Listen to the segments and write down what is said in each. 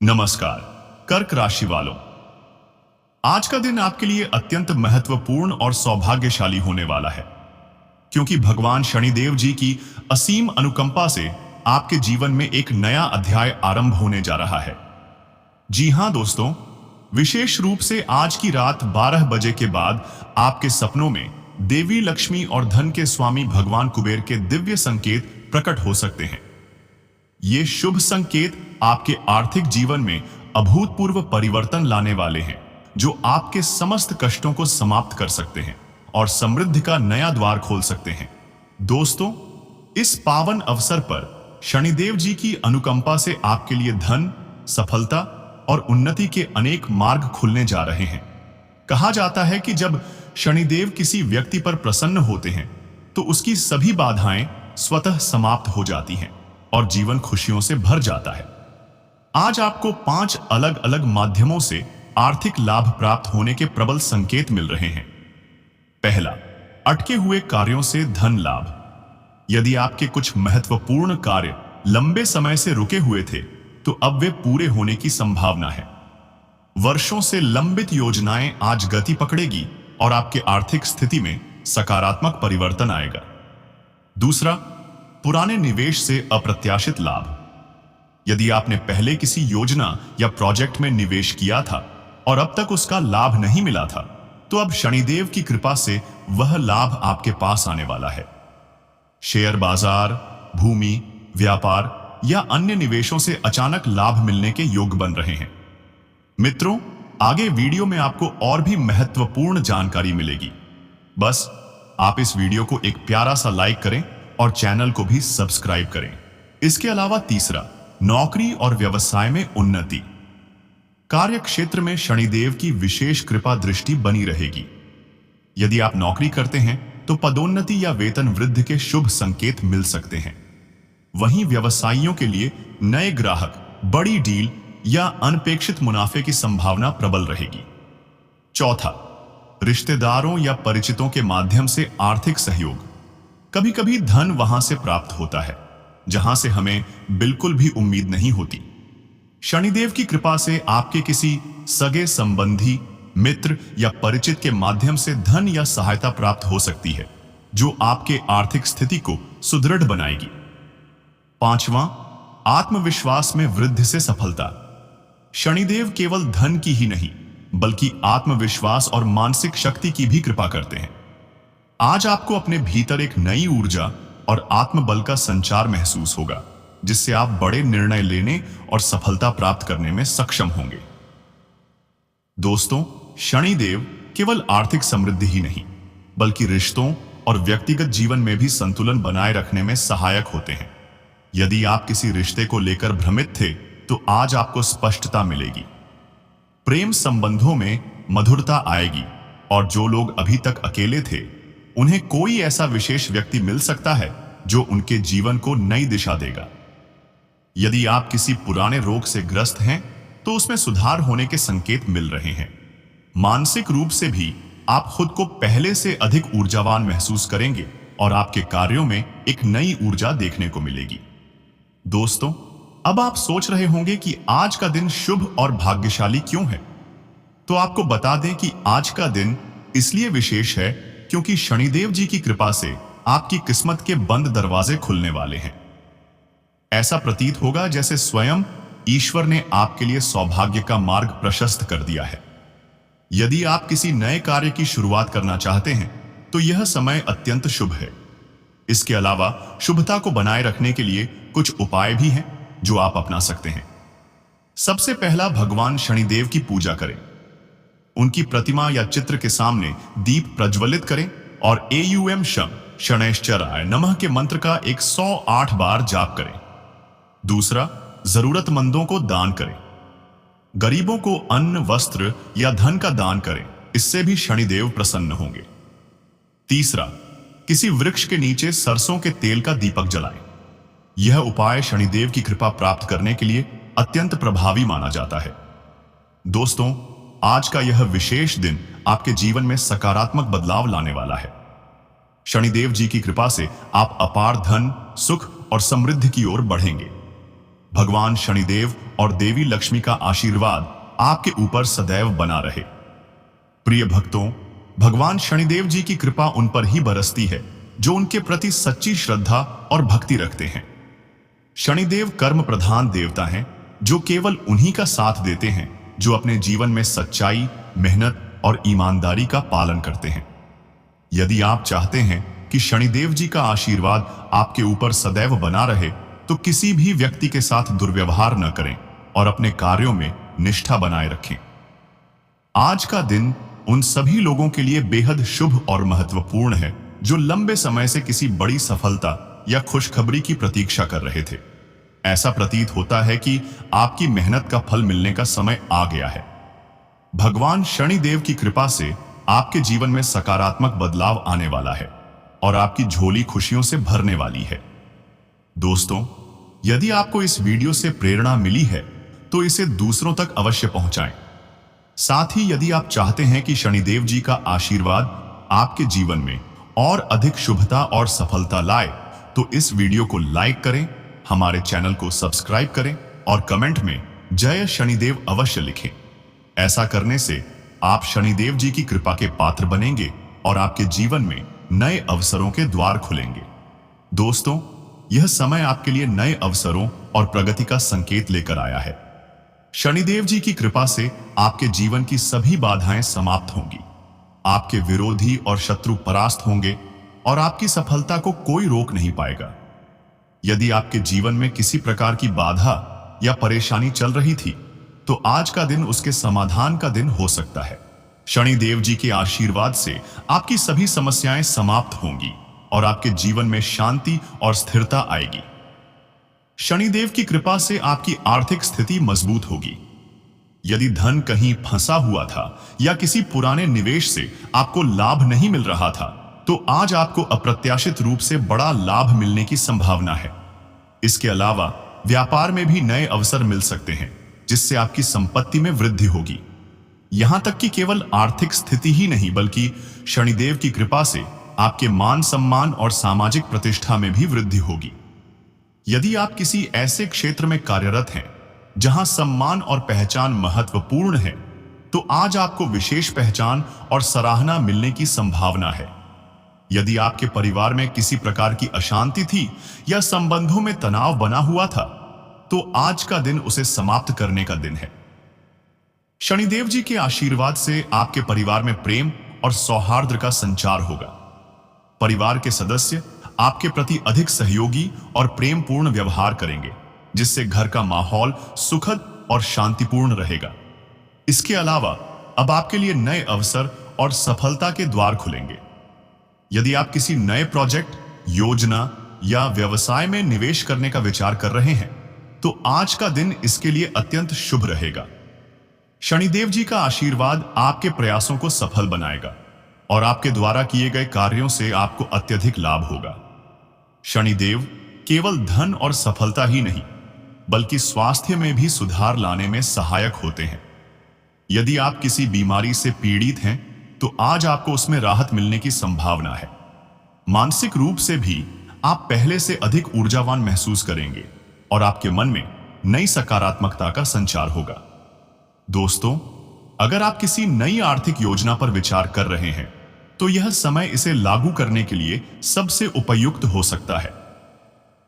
नमस्कार कर्क राशि वालों, आज का दिन आपके लिए अत्यंत महत्वपूर्ण और सौभाग्यशाली होने वाला है, क्योंकि भगवान शनिदेव जी की असीम अनुकंपा से आपके जीवन में एक नया अध्याय आरंभ होने जा रहा है। जी हां दोस्तों, विशेष रूप से आज की रात 12 बजे के बाद आपके सपनों में देवी लक्ष्मी और धन के स्वामी भगवान कुबेर के दिव्य संकेत प्रकट हो सकते हैं। ये शुभ संकेत आपके आर्थिक जीवन में अभूतपूर्व परिवर्तन लाने वाले हैं, जो आपके समस्त कष्टों को समाप्त कर सकते हैं और समृद्धि का नया द्वार खोल सकते हैं। दोस्तों, इस पावन अवसर पर शनिदेव जी की अनुकंपा से आपके लिए धन, सफलता और उन्नति के अनेक मार्ग खुलने जा रहे हैं। कहा जाता है कि जब शनिदेव किसी व्यक्ति पर प्रसन्न होते हैं तो उसकी सभी बाधाएं स्वतः समाप्त हो जाती हैं और जीवन खुशियों से भर जाता है। आज आपको 5 अलग अलग माध्यमों से आर्थिक लाभ प्राप्त होने के प्रबल संकेत मिल रहे हैं। पहला, अटके हुए कार्यों से धन लाभ। यदि आपके कुछ महत्वपूर्ण कार्य लंबे समय से रुके हुए थे, तो अब वे पूरे होने की संभावना है। वर्षों से लंबित योजनाएं आज गति पकड़ेगी और आपके आर्थिक स्थिति में सकारात्मक परिवर्तन आएगा। दूसरा, पुराने निवेश से अप्रत्याशित लाभ। यदि आपने पहले किसी योजना या प्रोजेक्ट में निवेश किया था और अब तक उसका लाभ नहीं मिला था, तो अब शनिदेव की कृपा से वह लाभ आपके पास आने वाला है। शेयर बाजार, भूमि, व्यापार या अन्य निवेशों से अचानक लाभ मिलने के योग बन रहे हैं। मित्रों, आगे वीडियो में आपको और भी महत्वपूर्ण जानकारी मिलेगी। बस आप इस वीडियो को एक प्यारा सा लाइक करें और चैनल को भी सब्सक्राइब करें। इसके अलावा तीसरा, नौकरी और व्यवसाय में उन्नति। कार्य क्षेत्र में शनिदेव की विशेष कृपा दृष्टि बनी रहेगी। यदि आप नौकरी करते हैं तो पदोन्नति या वेतन वृद्धि के शुभ संकेत मिल सकते हैं। वहीं व्यवसायियों के लिए नए ग्राहक, बड़ी डील या अनपेक्षित मुनाफे की संभावना प्रबल रहेगी। चौथा, रिश्तेदारों या परिचितों के माध्यम से आर्थिक सहयोग। कभी कभी धन वहां से प्राप्त होता है जहां से हमें बिल्कुल भी उम्मीद नहीं होती। शनिदेव की कृपा से आपके किसी सगे संबंधी, मित्र या परिचित के माध्यम से धन या सहायता प्राप्त हो सकती है, जो आपके आर्थिक स्थिति को सुदृढ़ बनाएगी। पांचवां, आत्मविश्वास में वृद्धि से सफलता। शनिदेव केवल धन की ही नहीं, बल्कि आत्मविश्वास और मानसिक शक्ति की भी कृपा करते हैं। आज आपको अपने भीतर एक नई ऊर्जा और आत्मबल का संचार महसूस होगा, जिससे आप बड़े निर्णय लेने और सफलता प्राप्त करने में सक्षम होंगे। दोस्तों, शनिदेव केवल आर्थिक समृद्धि ही नहीं, बल्कि रिश्तों और व्यक्तिगत जीवन में भी संतुलन बनाए रखने में सहायक होते हैं। यदि आप किसी रिश्ते को लेकर भ्रमित थे, तो आज आपको स्पष्टता मिलेगी। प्रेम संबंधों में मधुरता आएगी और जो लोग अभी तक अकेले थे, उन्हें कोई ऐसा विशेष व्यक्ति मिल सकता है जो उनके जीवन को नई दिशा देगा। यदि आप किसी पुराने रोग से ग्रस्त हैं, तो उसमें सुधार होने के संकेत मिल रहे हैं। मानसिक रूप से भी आप खुद को पहले से अधिक ऊर्जावान महसूस करेंगे और आपके कार्यों में एक नई ऊर्जा देखने को मिलेगी। दोस्तों, अब आप सोच रहे होंगे कि आज का दिन शुभ और भाग्यशाली क्यों है? तो आपको बता दें कि आज का दिन इसलिए विशेष है क्योंकि शनिदेव जी की कृपा से आपकी किस्मत के बंद दरवाजे खुलने वाले हैं। ऐसा प्रतीत होगा जैसे स्वयं ईश्वर ने आपके लिए सौभाग्य का मार्ग प्रशस्त कर दिया है। यदि आप किसी नए कार्य की शुरुआत करना चाहते हैं, तो यह समय अत्यंत शुभ है। इसके अलावा शुभता को बनाए रखने के लिए कुछ उपाय भी हैं जो आप अपना सकते हैं। सबसे पहला, भगवान शनिदेव की पूजा करें। उनकी प्रतिमा या चित्र के सामने दीप प्रज्वलित करें और एयूएम शम शनैश्चराय नमः के मंत्र का 108 बार जाप करें। दूसरा, जरूरतमंदों को दान करें। गरीबों को अन्न, वस्त्र या धन का दान करें, इससे भी शनिदेव प्रसन्न होंगे। तीसरा, किसी वृक्ष के नीचे सरसों के तेल का दीपक जलाएं। यह उपाय शनिदेव की कृपा प्राप्त करने के लिए अत्यंत प्रभावी माना जाता है। दोस्तों, आज का यह विशेष दिन आपके जीवन में सकारात्मक बदलाव लाने वाला है। शनिदेव जी की कृपा से आप अपार धन, सुख और समृद्धि की ओर बढ़ेंगे। भगवान शनिदेव और देवी लक्ष्मी का आशीर्वाद आपके ऊपर सदैव बना रहे। प्रिय भक्तों, भगवान शनिदेव जी की कृपा उन पर ही बरसती है जो उनके प्रति सच्ची श्रद्धा और भक्ति रखते हैं। शनिदेव कर्म प्रधान देवता हैं जो केवल उन्हीं का साथ देते हैं जो अपने जीवन में सच्चाई, मेहनत और ईमानदारी का पालन करते हैं। यदि आप चाहते हैं कि शनिदेव जी का आशीर्वाद आपके ऊपर सदैव बना रहे तो किसी भी व्यक्ति के साथ दुर्व्यवहार न करें और अपने कार्यों में निष्ठा बनाए रखें। आज का दिन उन सभी लोगों के लिए बेहद शुभ और महत्वपूर्ण है जो लंबे समय से किसी बड़ी सफलता या खुशखबरी की प्रतीक्षा कर रहे थे। ऐसा प्रतीत होता है कि आपकी मेहनत का फल मिलने का समय आ गया है। भगवान शनिदेव की कृपा से आपके जीवन में सकारात्मक बदलाव आने वाला है और आपकी झोली खुशियों से भरने वाली है। दोस्तों, यदि आपको इस वीडियो से प्रेरणा मिली है तो इसे दूसरों तक अवश्य पहुंचाएं। साथ ही यदि आप चाहते हैं कि शनिदेव जी का आशीर्वाद आपके जीवन में और अधिक शुभता और सफलता लाए तो इस वीडियो को लाइक करें, हमारे चैनल को सब्सक्राइब करें और कमेंट में जय शनिदेव अवश्य लिखें। ऐसा करने से आप शनिदेव जी की कृपा के पात्र बनेंगे और आपके जीवन में नए अवसरों के द्वार खुलेंगे। दोस्तों, यह समय आपके लिए नए अवसरों और प्रगति का संकेत लेकर आया है। शनिदेव जी की कृपा से आपके जीवन की सभी बाधाएं समाप्त होंगी, आपके विरोधी और शत्रु परास्त होंगे और आपकी सफलता को कोई रोक नहीं पाएगा। यदि आपके जीवन में किसी प्रकार की बाधा या परेशानी चल रही थी तो आज का दिन उसके समाधान का दिन हो सकता है। शनिदेव जी के आशीर्वाद से आपकी सभी समस्याएं समाप्त होंगी और आपके जीवन में शांति और स्थिरता आएगी। शनिदेव की कृपा से आपकी आर्थिक स्थिति मजबूत होगी। यदि धन कहीं फंसा हुआ था या किसी पुराने निवेश से आपको लाभ नहीं मिल रहा था तो आज आपको अप्रत्याशित रूप से बड़ा लाभ मिलने की संभावना है। इसके अलावा व्यापार में भी नए अवसर मिल सकते हैं जिससे आपकी संपत्ति में वृद्धि होगी। यहां तक कि केवल आर्थिक स्थिति ही नहीं बल्कि शनिदेव की कृपा से आपके मान सम्मान और सामाजिक प्रतिष्ठा में भी वृद्धि होगी। यदि आप किसी ऐसे क्षेत्र में कार्यरत हैं जहां सम्मान और पहचान महत्वपूर्ण है तो आज आपको विशेष पहचान और सराहना मिलने की संभावना है। यदि आपके परिवार में किसी प्रकार की अशांति थी या संबंधों में तनाव बना हुआ था तो आज का दिन उसे समाप्त करने का दिन है। शनिदेव जी के आशीर्वाद से आपके परिवार में प्रेम और सौहार्द का संचार होगा। परिवार के सदस्य आपके प्रति अधिक सहयोगी और प्रेमपूर्ण व्यवहार करेंगे जिससे घर का माहौल सुखद और शांतिपूर्ण रहेगा। इसके अलावा अब आपके लिए नए अवसर और सफलता के द्वार खुलेंगे। यदि आप किसी नए प्रोजेक्ट, योजना या व्यवसाय में निवेश करने का विचार कर रहे हैं तो आज का दिन इसके लिए अत्यंत शुभ रहेगा। शनिदेव जी का आशीर्वाद आपके प्रयासों को सफल बनाएगा और आपके द्वारा किए गए कार्यों से आपको अत्यधिक लाभ होगा। शनिदेव केवल धन और सफलता ही नहीं बल्कि स्वास्थ्य में भी सुधार लाने में सहायक होते हैं। यदि आप किसी बीमारी से पीड़ित हैं तो आज आपको उसमें राहत मिलने की संभावना है। मानसिक रूप से भी आप पहले से अधिक ऊर्जावान महसूस करेंगे और आपके मन में नई सकारात्मकता का संचार होगा। दोस्तों, अगर आप किसी नई आर्थिक योजना पर विचार कर रहे हैं तो यह समय इसे लागू करने के लिए सबसे उपयुक्त हो सकता है।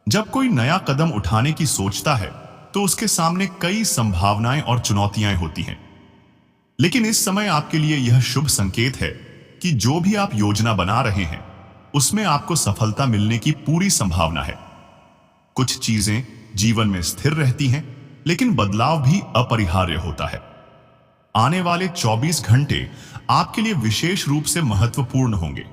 जब कोई नया कदम उठाने की सोचता है तो उसके सामने कई संभावनाएं और चुनौतियां होती हैं, लेकिन इस समय आपके लिए यह शुभ संकेत है कि जो भी आप योजना बना रहे हैं उसमें आपको सफलता मिलने की पूरी संभावना है। कुछ चीजें जीवन में स्थिर रहती हैं लेकिन बदलाव भी अपरिहार्य होता है। आने वाले 24 घंटे आपके लिए विशेष रूप से महत्वपूर्ण होंगे।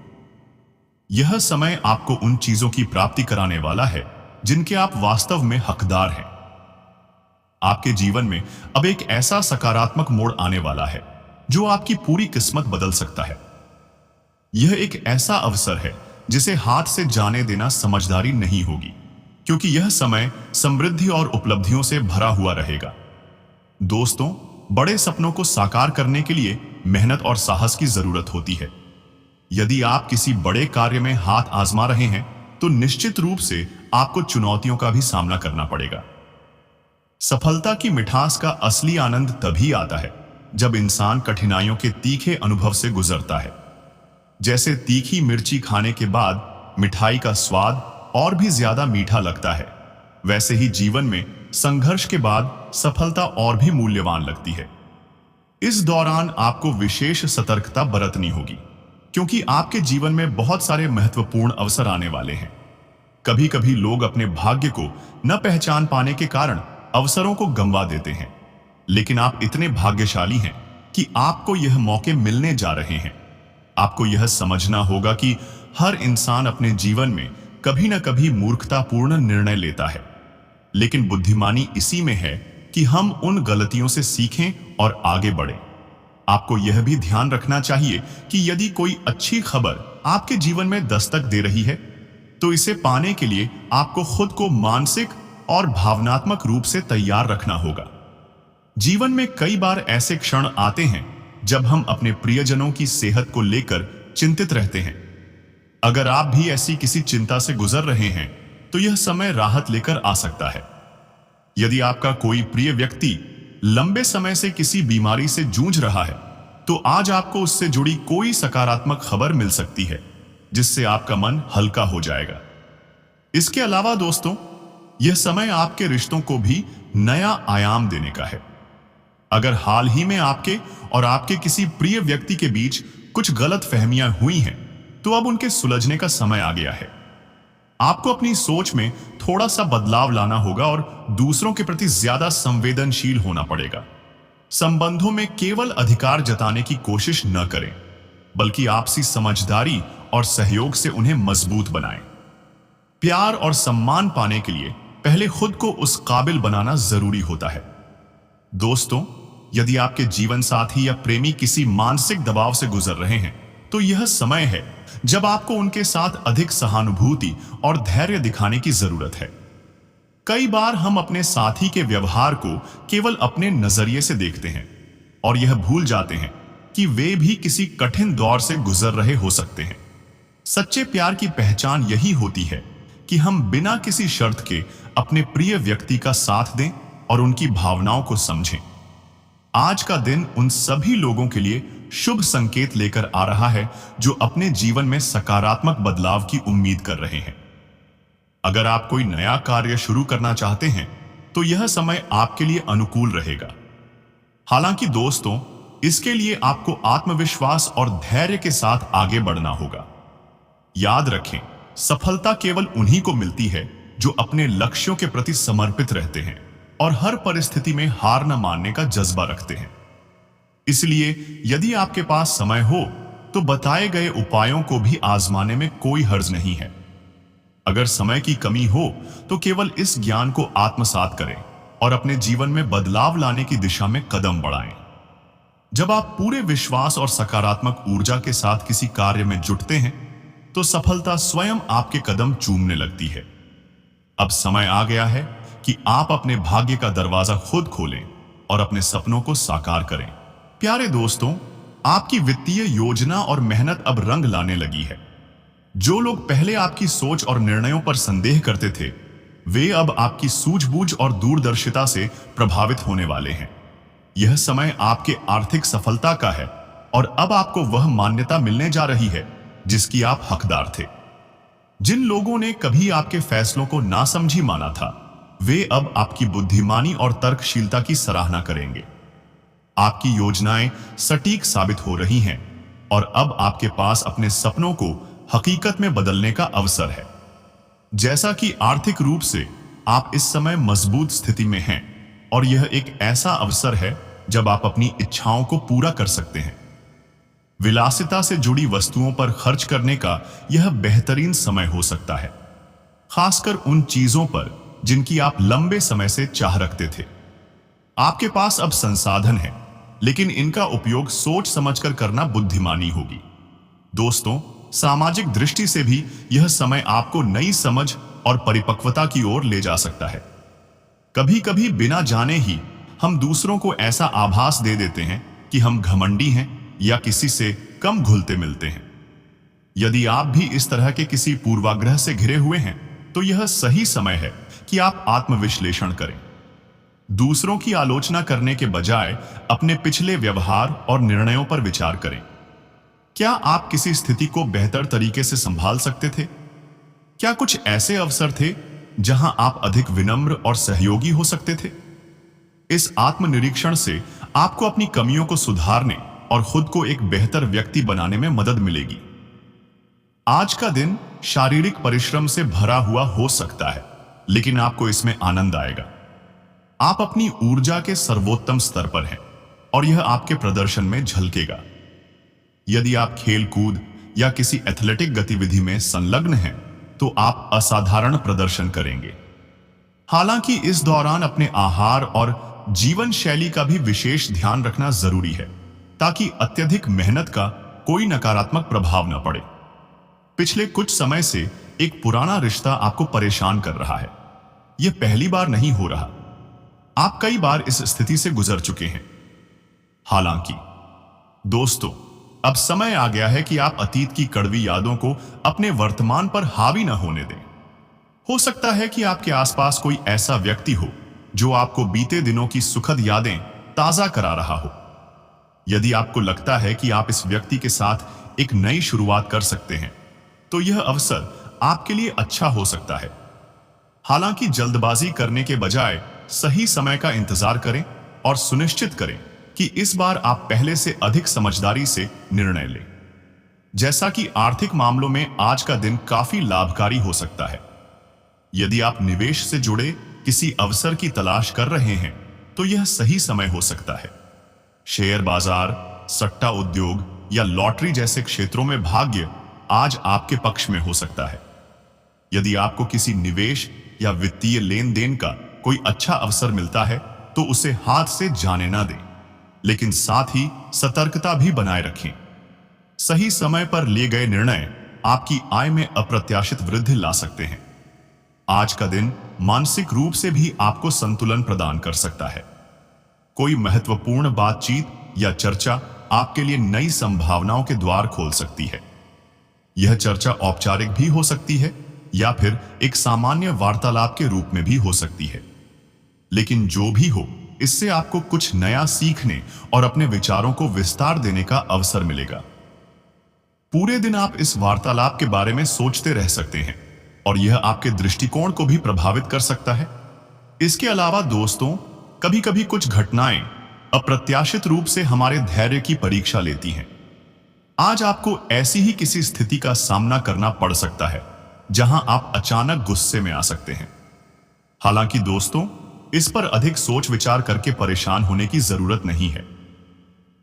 यह समय आपको उन चीजों की प्राप्ति कराने वाला है जिनके आप वास्तव में हकदार हैं। आपके जीवन में अब एक ऐसा सकारात्मक मोड़ आने वाला है जो आपकी पूरी किस्मत बदल सकता है। यह एक ऐसा अवसर है जिसे हाथ से जाने देना समझदारी नहीं होगी, क्योंकि यह समय समृद्धि और उपलब्धियों से भरा हुआ रहेगा। दोस्तों, बड़े सपनों को साकार करने के लिए मेहनत और साहस की जरूरत होती है। यदि आप किसी बड़े कार्य में हाथ आजमा रहे हैं तो निश्चित रूप से आपको चुनौतियों का भी सामना करना पड़ेगा। सफलता की मिठास का असली आनंद तभी आता है जब इंसान कठिनाइयों के तीखे अनुभव से गुजरता है। जैसे तीखी मिर्ची खाने के बाद मिठाई का स्वाद और भी ज्यादा मीठा लगता है, वैसे ही जीवन में संघर्ष के बाद सफलता और भी मूल्यवान लगती है। इस दौरान आपको विशेष सतर्कता बरतनी होगी, क्योंकि आपके जीवन में बहुत सारे महत्वपूर्ण अवसर आने वाले हैं। कभी कभी लोग अपने भाग्य को न पहचान पाने के कारण अवसरों को गंवा देते हैं, लेकिन आप इतने भाग्यशाली हैं कि आपको यह मौके मिलने जा रहे हैं। आपको यह समझना होगा कि हर इंसान अपने जीवन में कभी न कभी मूर्खतापूर्ण निर्णय लेता है, लेकिन बुद्धिमानी इसी में है कि हम उन गलतियों से सीखें और आगे बढ़ें। आपको यह भी ध्यान रखना चाहिए कि यदि कोई अच्छी खबर आपके जीवन में दस्तक दे रही है, तो इसे पाने के लिए आपको खुद को मानसिक और भावनात्मक रूप से तैयार रखना होगा। जीवन में कई बार ऐसे क्षण आते हैं जब हम अपने प्रियजनों की सेहत को लेकर चिंतित रहते हैं। अगर आप भी ऐसी किसी चिंता से गुजर रहे हैं, तो यह समय राहत लेकर आ सकता है। यदि आपका कोई प्रिय व्यक्ति लंबे समय से किसी बीमारी से जूझ रहा है, तो आज आपको उससे जुड़ी कोई सकारात्मक खबर मिल सकती है, जिससे आपका मन हल्का हो जाएगा। इसके अलावा दोस्तों, यह समय आपके रिश्तों को भी नया आयाम देने का है। अगर हाल ही में आपके और आपके किसी प्रिय व्यक्ति के बीच कुछ गलत फहमियां हुई हैं, तो अब उनके सुलझने का समय आ गया है। आपको अपनी सोच में थोड़ा सा बदलाव लाना होगा और दूसरों के प्रति ज्यादा संवेदनशील होना पड़ेगा। संबंधों में केवल अधिकार जताने की कोशिश न करें, बल्कि आपसी समझदारी और सहयोग से उन्हें मजबूत बनाएं। प्यार और सम्मान पाने के लिए पहले खुद को उस काबिल बनाना जरूरी होता है। दोस्तों, यदि आपके जीवन साथी या प्रेमी किसी मानसिक दबाव से गुजर रहे हैं, तो यह समय है जब आपको उनके साथ अधिक सहानुभूति और धैर्य दिखाने की जरूरत है। कई बार हम अपने साथी के व्यवहार को केवल अपने नजरिए से देखते हैं और यह भूल जाते हैं कि वे भी किसी कठिन दौर से गुजर रहे हो सकते हैं। सच्चे प्यार की पहचान यही होती है कि हम बिना किसी शर्त के अपने प्रिय व्यक्ति का साथ दें और उनकी भावनाओं को समझें। आज का दिन उन सभी लोगों के लिए शुभ संकेत लेकर आ रहा है जो अपने जीवन में सकारात्मक बदलाव की उम्मीद कर रहे हैं। अगर आप कोई नया कार्य शुरू करना चाहते हैं, तो यह समय आपके लिए अनुकूल रहेगा। हालांकि दोस्तों, इसके लिए आपको आत्मविश्वास और धैर्य के साथ आगे बढ़ना होगा। याद रखें, सफलता केवल उन्हीं को मिलती है जो अपने लक्ष्यों के प्रति समर्पित रहते हैं और हर परिस्थिति में हार न मानने का जज्बा रखते हैं। इसलिए यदि आपके पास समय हो, तो बताए गए उपायों को भी आजमाने में कोई हर्ज नहीं है। अगर समय की कमी हो, तो केवल इस ज्ञान को आत्मसात करें और अपने जीवन में बदलाव लाने की दिशा में कदम बढ़ाएं। जब आप पूरे विश्वास और सकारात्मक ऊर्जा के साथ किसी कार्य में जुटते हैं, तो सफलता स्वयं आपके कदम चूमने लगती है। अब समय आ गया है कि आप अपने भाग्य का दरवाजा खुद खोलें और अपने सपनों को साकार करें। प्यारे दोस्तों, आपकी वित्तीय योजना और मेहनत अब रंग लाने लगी है। जो लोग पहले आपकी सोच और निर्णयों पर संदेह करते थे, वे अब आपकी सूझबूझ और दूरदर्शिता से प्रभावित होने वाले हैं। यह समय आपके आर्थिक सफलता का है और अब आपको वह मान्यता मिलने जा रही है जिसकी आप हकदार थे। जिन लोगों ने कभी आपके फैसलों को नासमझी माना था, वे अब आपकी बुद्धिमानी और तर्कशीलता की सराहना करेंगे। आपकी योजनाएं सटीक साबित हो रही हैं और अब आपके पास अपने सपनों को हकीकत में बदलने का अवसर है। जैसा कि आर्थिक रूप से आप इस समय मजबूत स्थिति में हैं और यह एक ऐसा अवसर है जब आप अपनी इच्छाओं को पूरा कर सकते हैं। विलासिता से जुड़ी वस्तुओं पर खर्च करने का यह बेहतरीन समय हो सकता है, खासकर उन चीजों पर जिनकी आप लंबे समय से चाह रखते थे। आपके पास अब संसाधन है, लेकिन इनका उपयोग सोच समझकर करना बुद्धिमानी होगी। दोस्तों, सामाजिक दृष्टि से भी यह समय आपको नई समझ और परिपक्वता की ओर ले जा सकता है। कभी कभी बिना जाने ही हम दूसरों को ऐसा आभास दे देते हैं कि हम घमंडी हैं या किसी से कम घुलते मिलते हैं। यदि आप भी इस तरह के किसी पूर्वाग्रह से घिरे हुए हैं, तो यह सही समय है कि आप आत्मविश्लेषण करें। दूसरों की आलोचना करने के बजाय अपने पिछले व्यवहार और निर्णयों पर विचार करें। क्या आप किसी स्थिति को बेहतर तरीके से संभाल सकते थे? क्या कुछ ऐसे अवसर थे जहां आप अधिक विनम्र और सहयोगी हो सकते थे? इस आत्मनिरीक्षण से आपको अपनी कमियों को सुधारने और खुद को एक बेहतर व्यक्ति बनाने में मदद मिलेगी। आज का दिन शारीरिक परिश्रम से भरा हुआ हो सकता है, लेकिन आपको इसमें आनंद आएगा। आप अपनी ऊर्जा के सर्वोत्तम स्तर पर हैं और यह आपके प्रदर्शन में झलकेगा। यदि आप खेल कूद या किसी एथलेटिक गतिविधि में संलग्न हैं, तो आप असाधारण प्रदर्शन करेंगे। हालांकि इस दौरान अपने आहार और जीवन शैली का भी विशेष ध्यान रखना जरूरी है, ताकि अत्यधिक मेहनत का कोई नकारात्मक प्रभाव न पड़े। पिछले कुछ समय से एक पुराना रिश्ता आपको परेशान कर रहा है। यह पहली बार नहीं हो रहा, आप कई बार इस स्थिति से गुजर चुके हैं। हालांकि दोस्तों, अब समय आ गया है कि आप अतीत की कड़वी यादों को अपने वर्तमान पर हावी न होने दें। हो सकता है कि आपके आसपास कोई ऐसा व्यक्ति हो जो आपको बीते दिनों की सुखद यादें ताजा करा रहा हो। यदि आपको लगता है कि आप इस व्यक्ति के साथ एक नई शुरुआत कर सकते हैं, तो यह अवसर आपके लिए अच्छा हो सकता है। हालांकि जल्दबाजी करने के बजाय सही समय का इंतजार करें और सुनिश्चित करें कि इस बार आप पहले से अधिक समझदारी से निर्णय लें। जैसा कि आर्थिक मामलों में आज का दिन काफी लाभकारी हो सकता है। यदि आप निवेश से जुड़े किसी अवसर की तलाश कर रहे हैं, तो यह सही समय हो सकता है। शेयर बाजार, सट्टा उद्योग या लॉटरी जैसे क्षेत्रों में भाग्य आज आपके पक्ष में हो सकता है। यदि आपको किसी निवेश या वित्तीय लेन देन का कोई अच्छा अवसर मिलता है, तो उसे हाथ से जाने ना दें, लेकिन साथ ही सतर्कता भी बनाए रखें। सही समय पर लिए गए निर्णय आपकी आय में अप्रत्याशित वृद्धि ला सकते हैं। आज का दिन मानसिक रूप से भी आपको संतुलन प्रदान कर सकता है। कोई महत्वपूर्ण बातचीत या चर्चा आपके लिए नई संभावनाओं के द्वार खोल सकती है। यह चर्चा औपचारिक भी हो सकती है या फिर एक सामान्य वार्तालाप के रूप में भी हो सकती है। लेकिन जो भी हो, इससे आपको कुछ नया सीखने और अपने विचारों को विस्तार देने का अवसर मिलेगा। पूरे दिन आप इस वार्तालाप के बारे में सोचते रह सकते हैं और यह आपके दृष्टिकोण को भी प्रभावित कर सकता है। इसके अलावा दोस्तों, कभी कभी कुछ घटनाएं अप्रत्याशित रूप से हमारे धैर्य की परीक्षा लेती हैं। आज आपको ऐसी ही किसी स्थिति का सामना करना पड़ सकता है जहां आप अचानक गुस्से में आ सकते हैं। हालांकि दोस्तों, इस पर अधिक सोच विचार करके परेशान होने की जरूरत नहीं है।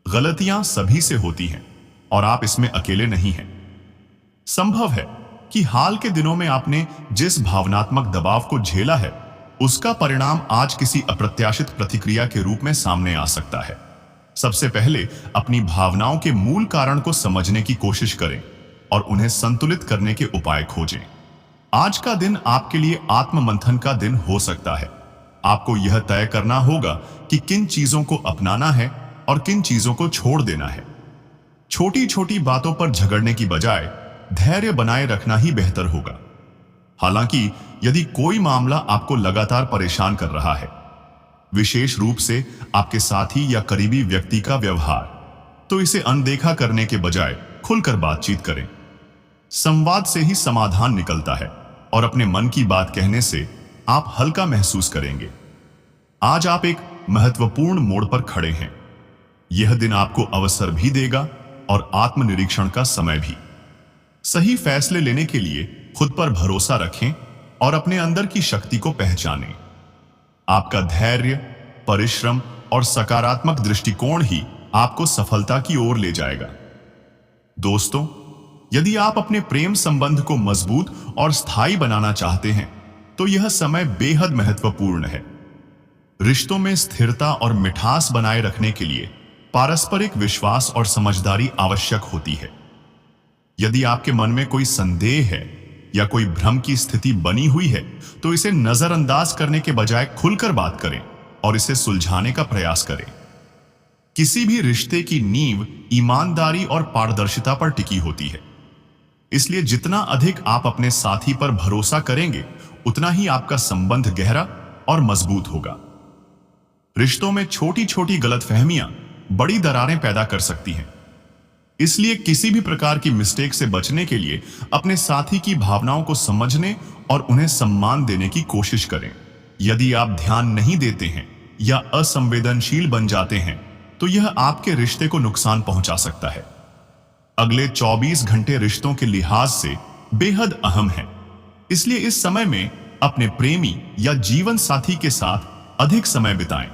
गलतियां सभी से होती हैं और आप इसमें अकेले नहीं हैं। संभव है कि हाल के दिनों में आपने जिस भावनात्मक दबाव को झेला है, उसका परिणाम आज किसी अप्रत्याशित प्रतिक्रिया के रूप में सामने आ सकता है। सबसे पहले अपनी भावनाओं के मूल कारण को समझने की कोशिश करें और उन्हें संतुलित करने के उपाय खोजें। आज का दिन आपके लिए आत्ममंथन का दिन हो सकता है। आपको यह तय करना होगा कि किन चीजों को अपनाना है और किन चीजों को छोड़ देना है। छोटी छोटी बातों पर झगड़ने की बजाय धैर्य बनाए रखना ही बेहतर होगा। हालांकि यदि कोई मामला आपको लगातार परेशान कर रहा है, विशेष रूप से आपके साथी या करीबी व्यक्ति का व्यवहार, तो इसे अनदेखा करने के बजाय खुलकर बातचीत करें। संवाद से ही समाधान निकलता है और अपने मन की बात कहने से आप हल्का महसूस करेंगे। आज आप एक महत्वपूर्ण मोड़ पर खड़े हैं। यह दिन आपको अवसर भी देगा और आत्मनिरीक्षण का समय भी। सही फैसले लेने के लिए खुद पर भरोसा रखें और अपने अंदर की शक्ति को पहचानें। आपका धैर्य, परिश्रम और सकारात्मक दृष्टिकोण ही आपको सफलता की ओर ले जाएगा। दोस्तों, यदि आप अपने प्रेम संबंध को मजबूत और स्थायी बनाना चाहते हैं, तो यह समय बेहद महत्वपूर्ण है। रिश्तों में स्थिरता और मिठास बनाए रखने के लिए पारस्परिक विश्वास और समझदारी आवश्यक होती है। यदि आपके मन में कोई संदेह है या कोई भ्रम की स्थिति बनी हुई है, तो इसे नजरअंदाज करने के बजाय खुलकर बात करें और इसे सुलझाने का प्रयास करें। किसी भी रिश्ते की नींव ईमानदारी और पारदर्शिता पर टिकी होती है। इसलिए जितना अधिक आप अपने साथी पर भरोसा करेंगे, उतना ही आपका संबंध गहरा और मजबूत होगा। रिश्तों में छोटी छोटी गलतफहमियां बड़ी दरारें पैदा कर सकती हैं। इसलिए किसी भी प्रकार की मिस्टेक से बचने के लिए अपने साथी की भावनाओं को समझने और उन्हें सम्मान देने की कोशिश करें। यदि आप ध्यान नहीं देते हैं या असंवेदनशील बन जाते हैं तो यह आपके रिश्ते को नुकसान पहुंचा सकता है। अगले 24 घंटे रिश्तों के लिहाज से बेहद अहम है, इसलिए इस समय में अपने प्रेमी या जीवन साथी के साथ अधिक समय बिताएं,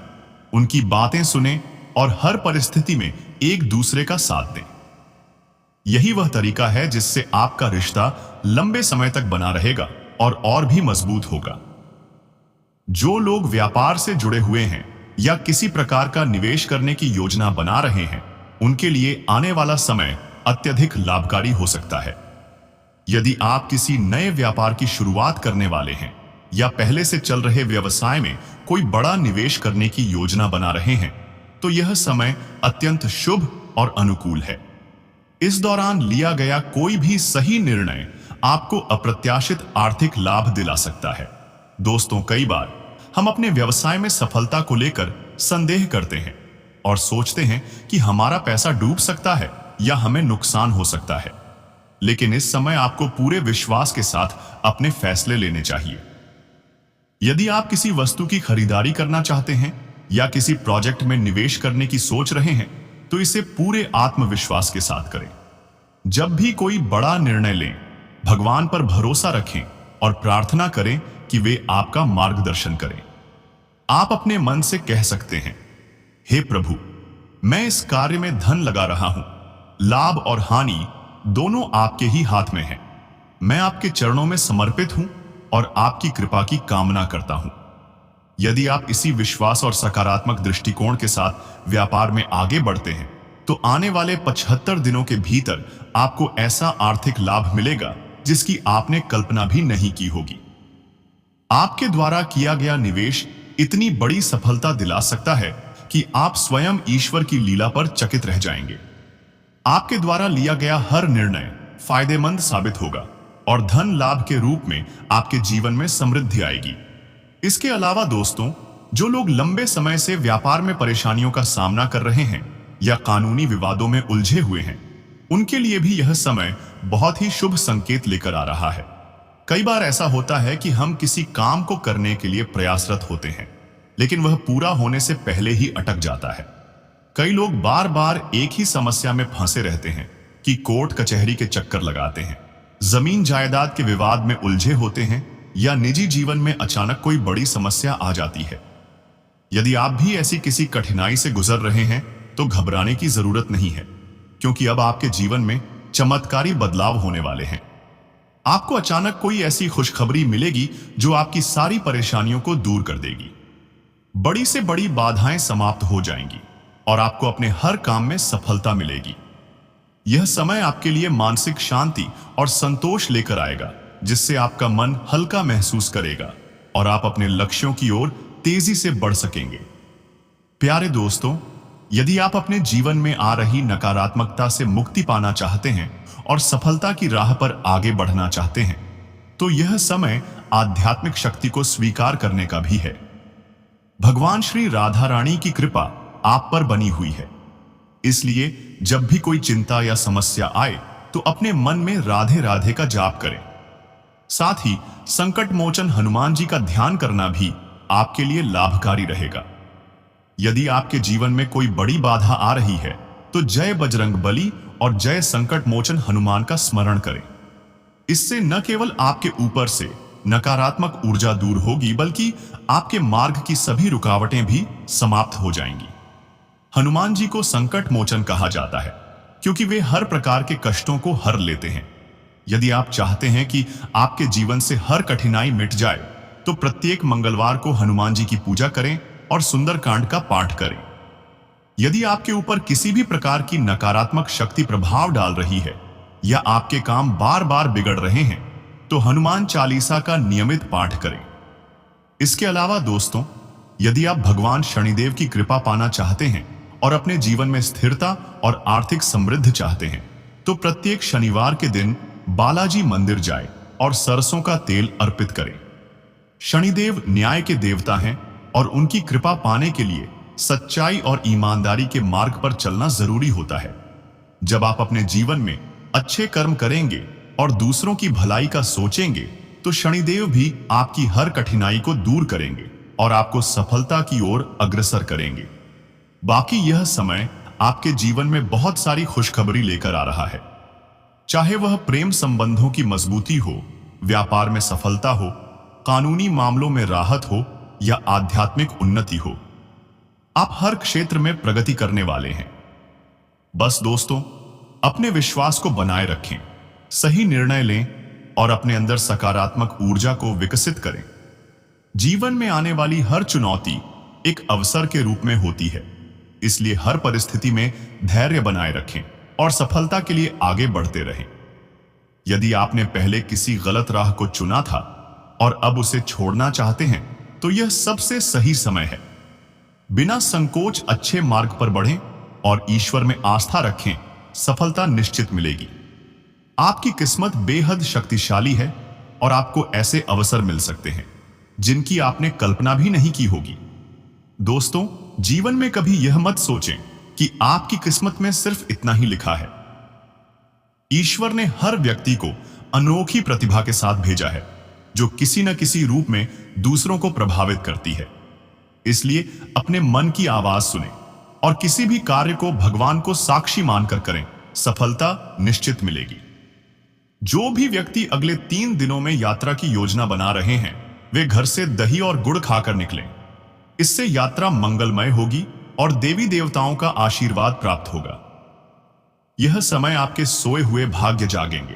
उनकी बातें सुनें और हर परिस्थिति में एक दूसरे का साथ दें। यही वह तरीका है जिससे आपका रिश्ता लंबे समय तक बना रहेगा और भी मजबूत होगा। जो लोग व्यापार से जुड़े हुए हैं या किसी प्रकार का निवेश करने की योजना बना रहे हैं, उनके लिए आने वाला समय अत्यधिक लाभकारी हो सकता है। यदि आप किसी नए व्यापार की शुरुआत करने वाले हैं या पहले से चल रहे व्यवसाय में कोई बड़ा निवेश करने की योजना बना रहे हैं, तो यह समय अत्यंत शुभ और अनुकूल है। इस दौरान लिया गया कोई भी सही निर्णय आपको अप्रत्याशित आर्थिक लाभ दिला सकता है। दोस्तों, कई बार हम अपने व्यवसाय में सफलता को लेकर संदेह करते हैं और सोचते हैं कि हमारा पैसा डूब सकता है या हमें नुकसान हो सकता है। लेकिन इस समय आपको पूरे विश्वास के साथ अपने फैसले लेने चाहिए। यदि आप किसी वस्तु की खरीदारी करना चाहते हैं या किसी प्रोजेक्ट में निवेश करने की सोच रहे हैं, तो इसे पूरे आत्मविश्वास के साथ करें। जब भी कोई बड़ा निर्णय लें, भगवान पर भरोसा रखें और प्रार्थना करें कि वे आपका मार्गदर्शन करें। आप अपने मन से कह सकते हैं, हे प्रभु, मैं इस कार्य में धन लगा रहा हूं, लाभ और हानि दोनों आपके ही हाथ में हैं। मैं आपके चरणों में समर्पित हूं और आपकी कृपा की कामना करता हूं। यदि आप इसी विश्वास और सकारात्मक दृष्टिकोण के साथ व्यापार में आगे बढ़ते हैं, तो आने वाले 75 दिनों के भीतर आपको ऐसा आर्थिक लाभ मिलेगा जिसकी आपने कल्पना भी नहीं की होगी। आपके द्वारा किया गया निवेश इतनी बड़ी सफलता दिला सकता है कि आप स्वयं ईश्वर की लीला पर चकित रह जाएंगे। आपके द्वारा लिया गया हर निर्णय फायदेमंद साबित होगा और धन लाभ के रूप में आपके जीवन में समृद्धि आएगी। इसके अलावा दोस्तों, जो लोग लंबे समय से व्यापार में परेशानियों का सामना कर रहे हैं या कानूनी विवादों में उलझे हुए हैं, उनके लिए भी यह समय बहुत ही शुभ संकेत लेकर आ रहा है। कई बार ऐसा होता है कि हम किसी काम को करने के लिए प्रयासरत होते हैं, लेकिन वह पूरा होने से पहले ही अटक जाता है। कई लोग बार बार एक ही समस्या में फंसे रहते हैं कि कोर्ट कचहरी के चक्कर लगाते हैं, जमीन जायदाद के विवाद में उलझे होते हैं या निजी जीवन में अचानक कोई बड़ी समस्या आ जाती है। यदि आप भी ऐसी किसी कठिनाई से गुजर रहे हैं तो घबराने की जरूरत नहीं है, क्योंकि अब आपके जीवन में चमत्कारी बदलाव होने वाले हैं। आपको अचानक कोई ऐसी खुशखबरी मिलेगी जो आपकी सारी परेशानियों को दूर कर देगी। बड़ी से बड़ी बाधाएं समाप्त हो जाएंगी और आपको अपने हर काम में सफलता मिलेगी। यह समय आपके लिए मानसिक शांति और संतोष लेकर आएगा, जिससे आपका मन हल्का महसूस करेगा और आप अपने लक्ष्यों की ओर तेजी से बढ़ सकेंगे। प्यारे दोस्तों, यदि आप अपने जीवन में आ रही नकारात्मकता से मुक्ति पाना चाहते हैं और सफलता की राह पर आगे बढ़ना चाहते हैं, तो यह समय आध्यात्मिक शक्ति को स्वीकार करने का भी है। भगवान श्री राधा रानी की कृपा आप पर बनी हुई है, इसलिए जब भी कोई चिंता या समस्या आए तो अपने मन में राधे राधे का जाप करें। साथ ही संकट मोचन हनुमान जी का ध्यान करना भी आपके लिए लाभकारी रहेगा। यदि आपके जीवन में कोई बड़ी बाधा आ रही है तो जय बजरंग बली और जय संकट मोचन हनुमान का स्मरण करें। इससे न केवल आपके ऊपर से नकारात्मक ऊर्जा दूर होगी, बल्कि आपके मार्ग की सभी रुकावटें भी समाप्त हो जाएंगी। हनुमान जी को संकट मोचन कहा जाता है क्योंकि वे हर प्रकार के कष्टों को हर लेते हैं। यदि आप चाहते हैं कि आपके जीवन से हर कठिनाई मिट जाए, तो प्रत्येक मंगलवार को हनुमान जी की पूजा करें और सुंदरकांड का पाठ करें। यदि आपके ऊपर किसी भी प्रकार की नकारात्मक शक्ति प्रभाव डाल रही है या आपके काम बार बार बिगड़ रहे हैं, तो हनुमान चालीसा का नियमित पाठ करें। इसके अलावा दोस्तों, यदि आप भगवान शनिदेव की कृपा पाना चाहते हैं और अपने जीवन में स्थिरता और आर्थिक समृद्धि चाहते हैं, तो प्रत्येक शनिवार के दिन बालाजी मंदिर जाएं और सरसों का तेल अर्पित करें। शनिदेव न्याय के देवता हैं और उनकी कृपा पाने के लिए सच्चाई और ईमानदारी के मार्ग पर चलना जरूरी होता है। जब आप अपने जीवन में अच्छे कर्म करेंगे और दूसरों की भलाई का सोचेंगे तो शनिदेव भी आपकी हर कठिनाई को दूर करेंगे और आपको सफलता की ओर अग्रसर करेंगे। बाकी यह समय आपके जीवन में बहुत सारी खुशखबरी लेकर आ रहा है, चाहे वह प्रेम संबंधों की मजबूती हो, व्यापार में सफलता हो, कानूनी मामलों में राहत हो या आध्यात्मिक उन्नति हो। आप हर क्षेत्र में प्रगति करने वाले हैं। बस दोस्तों, अपने विश्वास को बनाए रखें, सही निर्णय लें और अपने अंदर सकारात्मक ऊर्जा को विकसित करें। जीवन में आने वाली हर चुनौती एक अवसर के रूप में होती है, इसलिए हर परिस्थिति में धैर्य बनाए रखें और सफलता के लिए आगे बढ़ते रहें। यदि आपने पहले किसी गलत राह को चुना था और अब उसे छोड़ना चाहते हैं तो यह सबसे सही समय है। बिना संकोच अच्छे मार्ग पर बढ़ें और ईश्वर में आस्था रखें, सफलता निश्चित मिलेगी। आपकी किस्मत बेहद शक्तिशाली है और आपको ऐसे अवसर मिल सकते हैं जिनकी आपने कल्पना भी नहीं की होगी। दोस्तों, जीवन में कभी यह मत सोचें कि आपकी किस्मत में सिर्फ इतना ही लिखा है। ईश्वर ने हर व्यक्ति को अनोखी प्रतिभा के साथ भेजा है जो किसी न किसी रूप में दूसरों को प्रभावित करती है। इसलिए अपने मन की आवाज सुनें और किसी भी कार्य को भगवान को साक्षी मानकर करें, सफलता निश्चित मिलेगी। जो भी व्यक्ति अगले 3 दिनों में यात्रा की योजना बना रहे हैं, वे घर से दही और गुड़ खाकर निकलें। इससे यात्रा मंगलमय होगी और देवी देवताओं का आशीर्वाद प्राप्त होगा। यह समय आपके सोए हुए भाग्य जागेंगे।